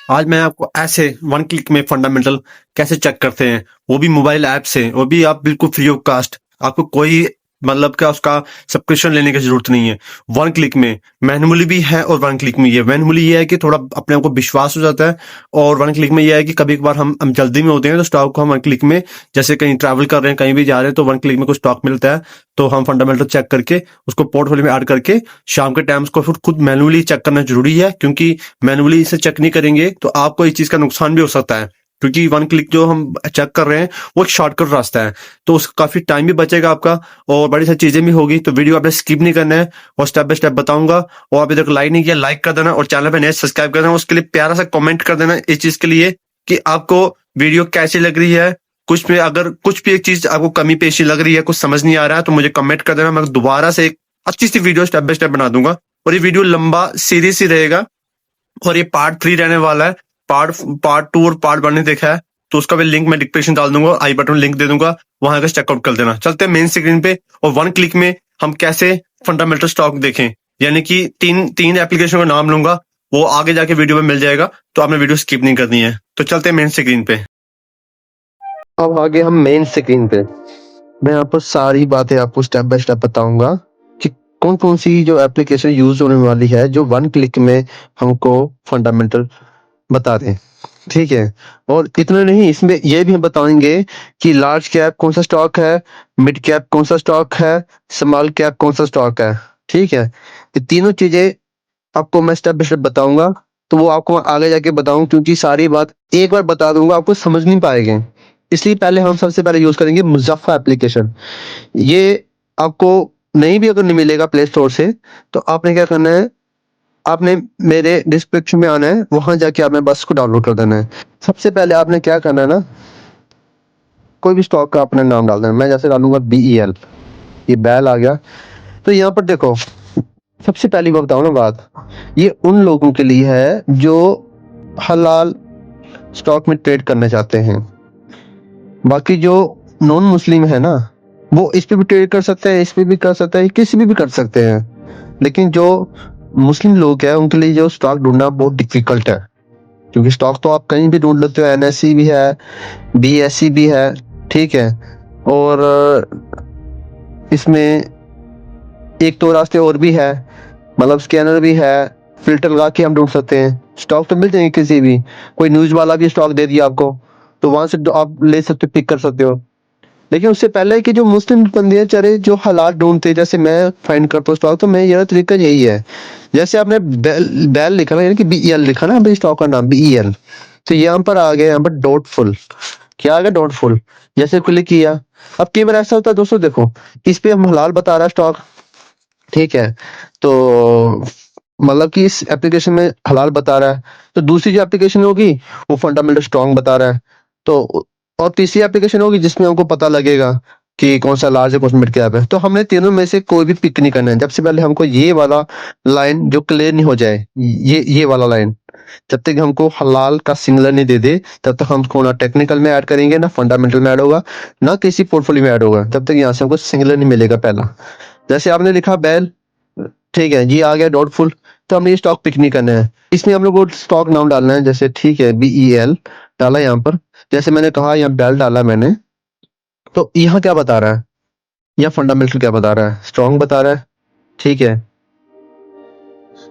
आज मैं आपको ऐसे वन क्लिक में फंडामेंटल कैसे चेक करते हैं, वो भी मोबाइल ऐप से, वो भी आप बिल्कुल फ्री ऑफ कास्ट। आपको कोई मतलब क्या उसका सब्सक्रिप्शन लेने की जरूरत नहीं है। वन क्लिक में मैनुअली भी है और वन क्लिक में ये मैनुअली ये है कि थोड़ा अपने आप को विश्वास हो जाता है, और वन क्लिक में ये है कि कभी कभार हम जल्दी में होते हैं तो स्टॉक को हम वन क्लिक में, जैसे कहीं ट्रैवल कर रहे हैं, कहीं भी जा रहे हैं, तो वन क्लिक में कुछ स्टॉक मिलता है, तो हम फंडामेंटल चेक करके उसको पोर्टफोलियो में ऐड करके शाम के टाइम उसको फिर खुद मैनुअली चेक करना जरूरी है, क्योंकि मैनुअली इसे चेक नहीं करेंगे तो आपको इस चीज का नुकसान भी हो सकता है। क्योंकि वन क्लिक जो हम चेक कर रहे हैं वो एक शॉर्टकट रास्ता है, तो उसका काफी टाइम भी बचेगा आपका, और बड़ी सारी चीजें भी होगी। तो वीडियो आपने स्किप नहीं करना है और स्टेप बाय स्टेप बताऊंगा। और अभी तक लाइक नहीं किया, लाइक कर देना, और चैनल पे नए सब्सक्राइब कर देना। उसके लिए प्यारा सा कमेंट कर देना इस चीज के लिए कि आपको वीडियो कैसी लग रही है। कुछ भी अगर कुछ भी एक चीज आपको कमी पेशी लग रही है, कुछ समझ नहीं आ रहा है, तो मुझे कमेंट कर देना। मैं दोबारा से एक अच्छी सी वीडियो स्टेप बाय स्टेप बना दूंगा। और ये वीडियो लंबा सीरीज ही रहेगा, और ये पार्ट 3 रहने वाला है। पार्ट पार्ट 2 और पार्ट 1 ने देखा है तो उसका भी लिंक मैं डिस्क्रिप्शन डाल दूंगा, आई बटन लिंक दे दूंगा, वहां का चेकआउट कर देना। चलते हैं मेन स्क्रीन पे, और वन क्लिक में हम कैसे फंडामेंटल स्टॉक देखें। यानी कि तीन तीन एप्लीकेशन का नाम लूंगा, वो आगे जाके वीडियो में मिल जाएगा, तो आपने वीडियो स्किप नहीं करनी है। तो चलते हैं मेन स्क्रीन पे। अब आगे हम मेन स्क्रीन पे, मैं आपको सारी बातें आपको स्टेप बाय स्टेप बताऊंगा कि कौन कौन सी जो एप्लीकेशन यूज होने वाली है जो वन क्लिक में हमको फंडामेंटल बता दें। ठीक है, और इतना नहीं, इसमें ये भी हम बताएंगे कि लार्ज कैप कौन सा स्टॉक है, मिड कैप कौन सा स्टॉक है, स्मॉल कैप कौन सा स्टॉक है। ठीक है, ये तीनों चीजें आपको मैं स्टेप बाय स्टेप बताऊंगा। तो वो आपको मैं आगे जाके बताऊं, क्योंकि सारी बात एक बार बता दूंगा आपको समझ नहीं पाएंगे। इसलिए पहले हम सबसे पहले यूज करेंगे मुज़फ़्फ़ा एप्लीकेशन। ये आपको नहीं भी अगर नहीं मिलेगा प्ले स्टोर से, तो आपने क्या करना है, आपने मेरे डिस्क्रिप्शन में आना है, वहां जाके आपने बस को डाउनलोड कर देना है। सबसे पहले आपने क्या करना है ना, कोई भी स्टॉक का अपना नाम डाल देना। मैं जैसे डालूंगा BEL, ये बैल आ गया। तो यहाँ पर देखो, सबसे पहली बात बताऊँ ना बात, ये उन लोगों के लिए है जो हलाल स्टॉक में ट्रेड करना चाहते हैं। बाकी जो नॉन मुस्लिम है ना, वो इस पे भी ट्रेड कर सकते हैं, इस पे भी कर सकते हैं, किसी भी कर सकते हैं। लेकिन जो मुस्लिम लोग हैं उनके लिए जो स्टॉक ढूंढना बहुत डिफिकल्ट है, क्योंकि स्टॉक तो आप कहीं भी ढूंढ लेते हो, NSE भी है, BSE भी है। ठीक है, और इसमें एक तो रास्ते और भी है, मतलब स्कैनर भी है, फिल्टर लगा के हम ढूंढ सकते हैं। स्टॉक तो मिल जाएंगे किसी भी, कोई न्यूज वाला भी स्टॉक दे दिया आपको, तो वहां से आप ले सकते हो, पिक कर सकते हो। लेकिन उससे पहले कि जो मुस्लिम बंदे हैं चरे जो हालात ढूंढते हैं, जैसे मैं फाइंड करता हूँ स्टॉक, तो मैं ये तरीका यही है। जैसे आपने बैल लिखा ना, यानी कि BEL लिखा ना भाई, स्टॉक का नाम BEL, तो यहाँ पर आ गया, यहाँ पर डॉटफुल, क्या आ गया डॉटफुल, जैसे क्लिक किया। अब कई बार ऐसा होता है दोस्तों, देखो इस पे हम हलाल बता रहा है स्टॉक, ठीक है, तो मतलब कि इस एप्लीकेशन में हलाल बता रहा है, तो दूसरी जो एप्लीकेशन होगी वो फंडामेंटल स्ट्रॉन्ग बता रहा है। तो और तीसरी एप्लीकेशन होगी जिसमें हमको पता लगेगा कि कौन सा लार्ज है, कौन सा मिड कैप है। तो हमने तीनों में से कोई भी पिक नहीं करना है। जब से पहले हमको ये वाला लाइन जो क्लियर नहीं हो जाए, ये वाला लाइन, जब तक हमको हलाल का सिग्नल नहीं दे दे, तब तक हमको ना टेक्निकल में ऐड करेंगे, ना फंडामेंटल में ऐड होगा, ना किसी पोर्टफोलियो में ऐड होगा, तब तक यहाँ से हमको सिग्नल नहीं मिलेगा पहला। जैसे आपने लिखा बैल, ठीक है जी, आ गया डॉटफुल, तो हमने ये स्टॉक पिक नहीं करना है, इसमें हम लोग को स्टॉक नाम डालना है। जैसे ठीक है, BEL डाला यहाँ पर, जैसे मैंने कहा यहाँ बैल डाला मैंने, तो यहाँ क्या बता रहा है, यहाँ फंडामेंटल क्या बता रहा है, स्ट्रॉन्ग बता रहा है। ठीक है,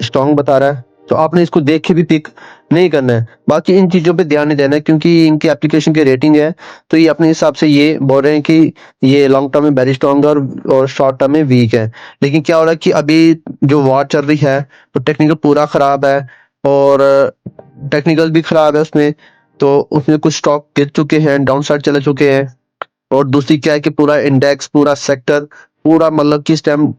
स्ट्रॉन्ग बता रहा है, तो आपने इसको देख के भी पिक नहीं करना है। बाकी इन चीजों पे ध्यान नहीं देना है, क्योंकि इनकी एप्लीकेशन की रेटिंग है, तो ये अपने हिसाब से ये बोल रहे हैं कि ये लॉन्ग टर्म में वेरी स्ट्रॉन्ग है और शॉर्ट टर्म में वीक है। लेकिन क्या हो रहा है कि अभी जो वॉर चल रही है, तो टेक्निकल पूरा खराब है, और टेक्निकल भी खराब है उसमें, तो उसमें कुछ स्टॉक गिर चुके हैं, डाउन साइड चले चुके हैं। और दूसरी क्या है कि पूरा इंडेक्स, पूरा सेक्टर, पूरा मतलब कि इस टाइम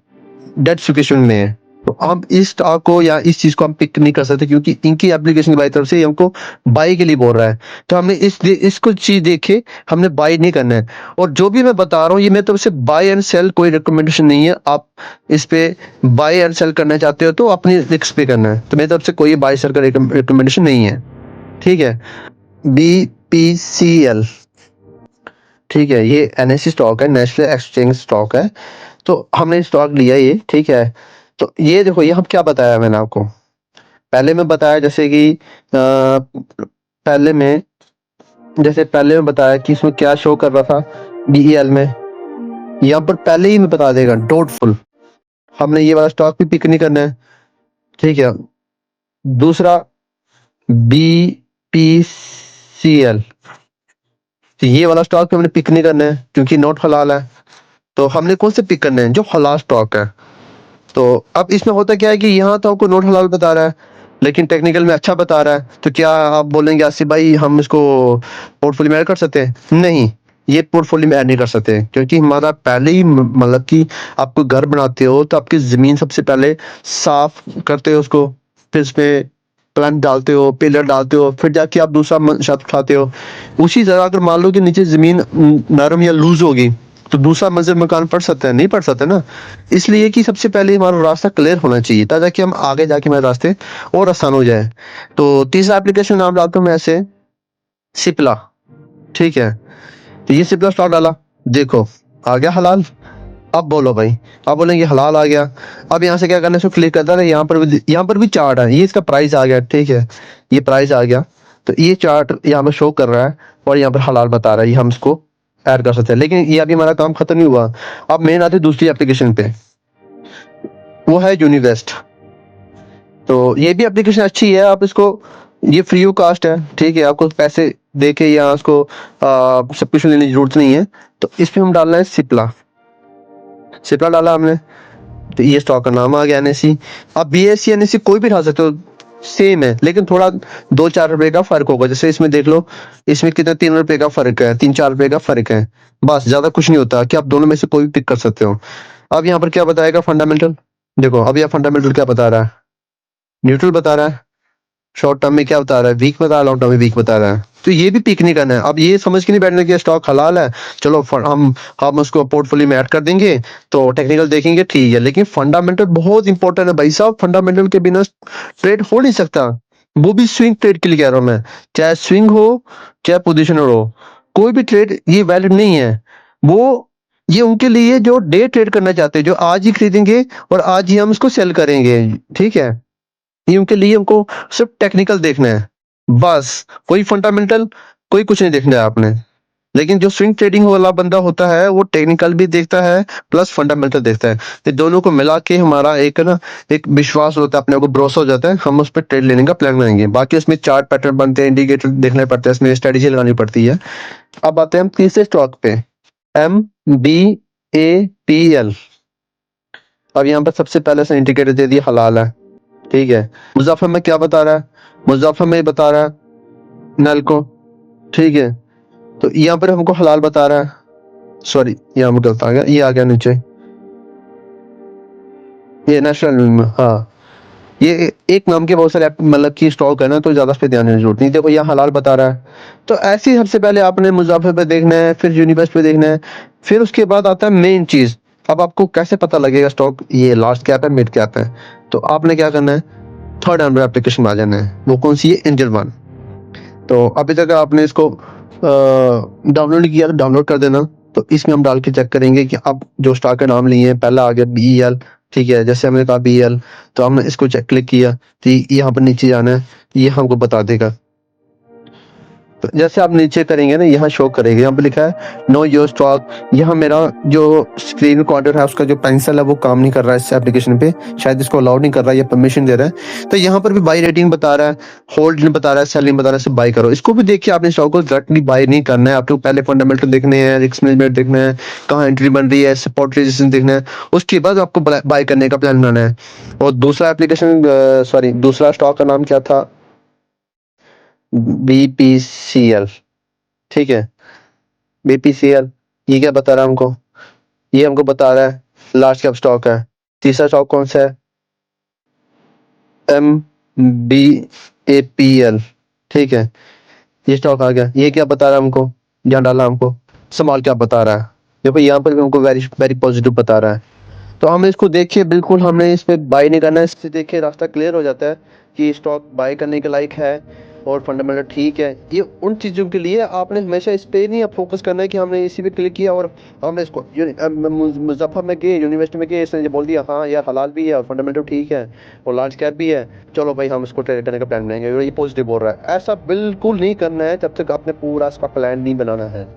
डेड सिचुएशन में है। तो हम इस स्टॉक को या इस चीज को हम पिक नहीं कर सकते, क्योंकि इनकी एप्लीकेशन की तरफ से हमको बाई के लिए बोल रहा है। तो हमने इसको चीज देखे, हमने बाई नहीं करना है। और जो भी मैं बता रहा हूँ, ये मेरी तरफ से बाय एंड सेल कोई रिकमेंडेशन नहीं है। आप इस पे बाय एंड सेल करना चाहते हो तो अपनी रिस्क पे करना है, तो मेरी तरफ से कोई बाय सेल का रिकमेंडेशन नहीं है। ठीक है, BPCL, ठीक है, ये NSE स्टॉक है, नेशनल एक्सचेंज स्टॉक है। तो हमने स्टॉक लिया ये, ठीक है। तो ये देखो, ये हम क्या बताया मैंने आपको, पहले में बताया जैसे कि पहले में बताया कि इसमें क्या शो कर रहा था बीईएल में, यहाँ पर पहले ही में बता देगा डाउटफुल। हमने ये वाला स्टॉक भी पिक नहीं करना है, ठीक है। दूसरा BPCL, तो ये वाला स्टॉक हमने पिक नहीं करना है क्योंकि नॉट हलाल है। तो हमने कौन से पिक करने हैं, जो हलाल स्टॉक है। तो अब इसमें होता क्या है कि यहाँ तो आपको नॉट हलाल बता रहा है लेकिन टेक्निकल में अच्छा बता रहा है, तो क्या आप बोलेंगे आसिफ भाई हम इसको पोर्टफोलियो में ऐड कर सकते हैं? नहीं, ये पोर्टफोलियो में ऐड नहीं कर सकते क्योंकि हमारा पहले ही मतलब कि आपको घर बनाते हो तो आपकी जमीन सबसे पहले साफ करते हो उसको, फिर उसमें प्लांट डालते हो, पिलर डालते हो, फिर जाके आप दूसरा छत उठाते हो। उसी तरह अगर मान लो कि नीचे जमीन नरम या लूज होगी तो दूसरा मंजिल मकान पड़ सकता है? नहीं पड़ सकता ना। इसलिए कि सबसे पहले हमारा रास्ता क्लियर होना चाहिए ताकि हम आगे जाके हमारे रास्ते और आसान हो जाए। तो तीसरा एप्लीकेशन नाम डालता हूँ मैं ऐसे सिप्ला, ठीक है। तो ये सिप्ला स्टॉक डाला, देखो आ गया हलाल। अब बोलो भाई, आप बोलेंगे हलाल आ गया। अब यहाँ से क्या करना है, इसको क्लिक करता है, यहाँ पर भी चार्ट है, ये इसका प्राइस आ गया, ठीक है। ये प्राइस आ गया तो ये चार्ट यहाँ पर शो कर रहा है और यहाँ पर हलाल बता रहा है, ये हम इसको ऐड कर सकते हैं। लेकिन ये अभी हमारा काम खत्म नहीं हुआ। अब मेन आते हैं दूसरी एप्लीकेशन पे, वो है यूनिवेस्ट। तो ये भी एप्लीकेशन अच्छी है, आप इसको, ये फ्री ऑफ कास्ट है, ठीक है। आपको पैसे दे के या उसको सब्सक्रिप्शन लेने की जरूरत नहीं है। तो इस पे हम डालना है सिप्ला। सिप्ला डाला हमने तो ये स्टॉक का नाम आ गया NSE। आप BSE NSE कोई भी उठा सकते हो, सेम है, लेकिन थोड़ा 2-4 रुपए का फर्क होगा। जैसे इसमें देख लो, इसमें कितना 3 रुपए का फर्क है, 3-4 रुपए का फर्क है, बस ज्यादा कुछ नहीं होता कि आप दोनों में से कोई भी पिक कर सकते हो। अब यहाँ पर क्या बताएगा फंडामेंटल, देखो अब यह फंडामेंटल क्या बता रहा है, न्यूट्रल बता रहा है। शॉर्ट टर्म में क्या बता रहा है, वीक बता रहा है, लॉन्ग टर्म में वीक बता रहा है। तो ये भी पिक नहीं करना है। अब ये समझ के नहीं बैठना कि स्टॉक हलाल है, चलो हम उसको पोर्टफोलियो में ऐड कर देंगे तो टेक्निकल देखेंगे, ठीक है। लेकिन फंडामेंटल बहुत इंपॉर्टेंट है भाई साहब, फंडामेंटल के बिना ट्रेड हो नहीं सकता। वो भी स्विंग ट्रेड के लिए कह रहा हूं मैं, चाहे स्विंग हो चाहे पोजिशनर हो, कोई भी ट्रेड ये वैलिड नहीं है। वो ये उनके लिए जो डे ट्रेड करना चाहते हैं, जो आज ही खरीदेंगे और आज ही हम इसको सेल करेंगे, ठीक है। ये उनके लिए, उनको सिर्फ टेक्निकल देखना है बस, कोई फंडामेंटल कोई कुछ नहीं देखना है आपने। लेकिन जो स्विंग ट्रेडिंग वाला बंदा होता है वो टेक्निकल भी देखता है प्लस फंडामेंटल देखता है। तो दोनों को मिला के हमारा एक ना एक विश्वास होता है, अपने को भरोसा हो जाता है, हम उस पर ट्रेड लेने का प्लान बनाएंगे। बाकी उसमें चार्ट पैटर्न बनते हैं, इंडिकेटर देखने पड़ते हैं, इसमें स्ट्रेटेजी लगानी पड़ती है। अब आते हैं हम तीसरे स्टॉक पे, MBAPL। अब यहाँ पर सबसे पहले से इंडिकेटर दे दिया हलाल है, ठीक है। मुजफ्फर में क्या बता रहा है, मुजफ्फर में बता रहा है नल को, ठीक है। तो यहाँ पर हमको हलाल बता रहा है, सॉरी यहाँ पर गलत आ गया, ये आ गया नीचे, ये नेशनल, हाँ ये एक नाम के बहुत सारे मतलब की स्टॉक है ना, तो ज्यादा इस पे ध्यान देने की जरूरत नहीं। देखो यहाँ हलाल बता रहा है, तो ऐसे ही सबसे पहले आपने मुजफ्फर पे देखना है, फिर यूनिवर्स पे देखना है, फिर उसके बाद आता है मेन चीज। अब आपको कैसे पता लगेगा स्टॉक ये लार्ज कैप है मिड कैप है, तो आपने क्या करना है, थर्ड नंबर एप्लीकेशन में आ जाना है। वो कौन सी है, एंजल वन। तो अभी तक आपने इसको डाउनलोड नहीं किया तो डाउनलोड कर देना। तो इसमें हम डाल के चेक करेंगे कि अब जो स्टॉक का नाम लिए हैं, पहला आ गया BEL, ठीक है। जैसे हमने कहा BEL, तो हमने इसको चेक क्लिक किया तो यहाँ पर नीचे जाना है, ये हमको बता देगा। तो जैसे आप नीचे करेंगे ना, यहाँ शो करेगा, यहाँ पे लिखा है नो योर स्टॉक। यहाँ मेरा जो स्क्रीन रिकॉर्डर है उसका जो पेंसिल है वो काम नहीं कर रहा है इस एप्लीकेशन पे, शायद इसको अलाउड नहीं कर रहा है या परमिशन दे रहा है। तो यहाँ पर भी बाई रेटिंग बता रहा है, होल्ड नहीं बता रहा है, सेलिंग बता रहा है, सिर्फ बाई करो। इसको भी देखिए, आपने स्टॉक को डायरेक्टली बाई नहीं करना है, आपको पहले फंडामेंटल देखने हैं, रिस्क मैनेजमेंट देखना है, कहाँ एंट्री बन रही है, सपोर्ट रेजिस्टेंस देखना है, उसके बाद आपको बाई करने का प्लान बनाना है। और दूसरा एप्लीकेशन, सॉरी दूसरा स्टॉक का नाम क्या था, BPCL, ठीक है। BPCL ये क्या बता रहा है हमको, ये हमको बता रहा है लार्ज कैप स्टॉक है। तीसरा स्टॉक कौन सा है, MBAPL, ठीक है। ये स्टॉक आ गया, ये क्या बता रहा है हमको, यहाँ डाला हमको स्मॉल कैप बता रहा है। देखो यहाँ पर भी हमको वेरी वेरी पॉजिटिव बता रहा है। तो हम इसको देखिए, बिल्कुल हमने इस पे बाय नहीं करना है, इससे देखिए रास्ता क्लियर हो जाता है कि स्टॉक बाय करने के लायक है और फंडामेंटल ठीक है, ये उन चीज़ों के लिए आपने हमेशा इस पे नहीं फोकस करना है कि हमने इसी पे क्लिक किया और हमने इसको मुजफ्फर में गए, यूनिवर्सिटी में गए, इसने बोल दिया हाँ यार हलाल भी है और फंडामेंटल ठीक है और लार्ज कैप भी है, चलो भाई हम इसको ट्रेड करने का प्लान बनाएंगे, ये पॉजिटिव बोल रहा है। ऐसा बिल्कुल नहीं करना है जब तक आपने पूरा इसका प्लान नहीं बनाना है।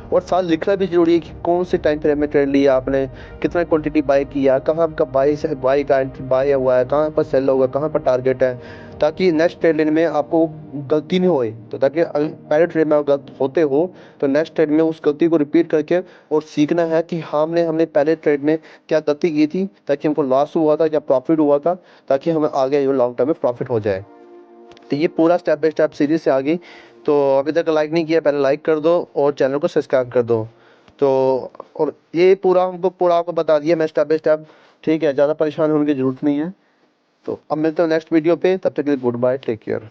और साथ लिखना भी ज़रूरी है कि कौन से टाइम फ्रेम में ट्रेड लिया आपने, कितना क्वांटिटी बाय किया, कहाँ आपका बाय हुआ है, कहाँ पर सेल होगा, कहाँ पर टारगेट है, ताकि नेक्स्ट ट्रेड लेने में आपको गलती नहीं होए। तो ताकि पहले ट्रेड में गलत होते हो तो नेक्स्ट ट्रेड में उस गलती को रिपीट करके और सीखना है कि हमने पहले ट्रेड में क्या गलती की थी, ताकि हमको लॉस हुआ था या प्रॉफिट हुआ था, ताकि हमें आगे लॉन्ग टर्म में प्रॉफिट हो जाए। तो ये पूरा स्टेप बाय स्टेप सीरीज से आ गई। तो अभी तक लाइक नहीं किया, पहले लाइक कर दो और चैनल को सब्सक्राइब कर दो। तो और ये पूरा आपको बता दिया मैं स्टेप बाय स्टेप, ठीक है, ज़्यादा परेशान होने की ज़रूरत नहीं है। तो अब मिलते हैं नेक्स्ट वीडियो पे, तब तक के लिए गुड बाय, टेक केयर।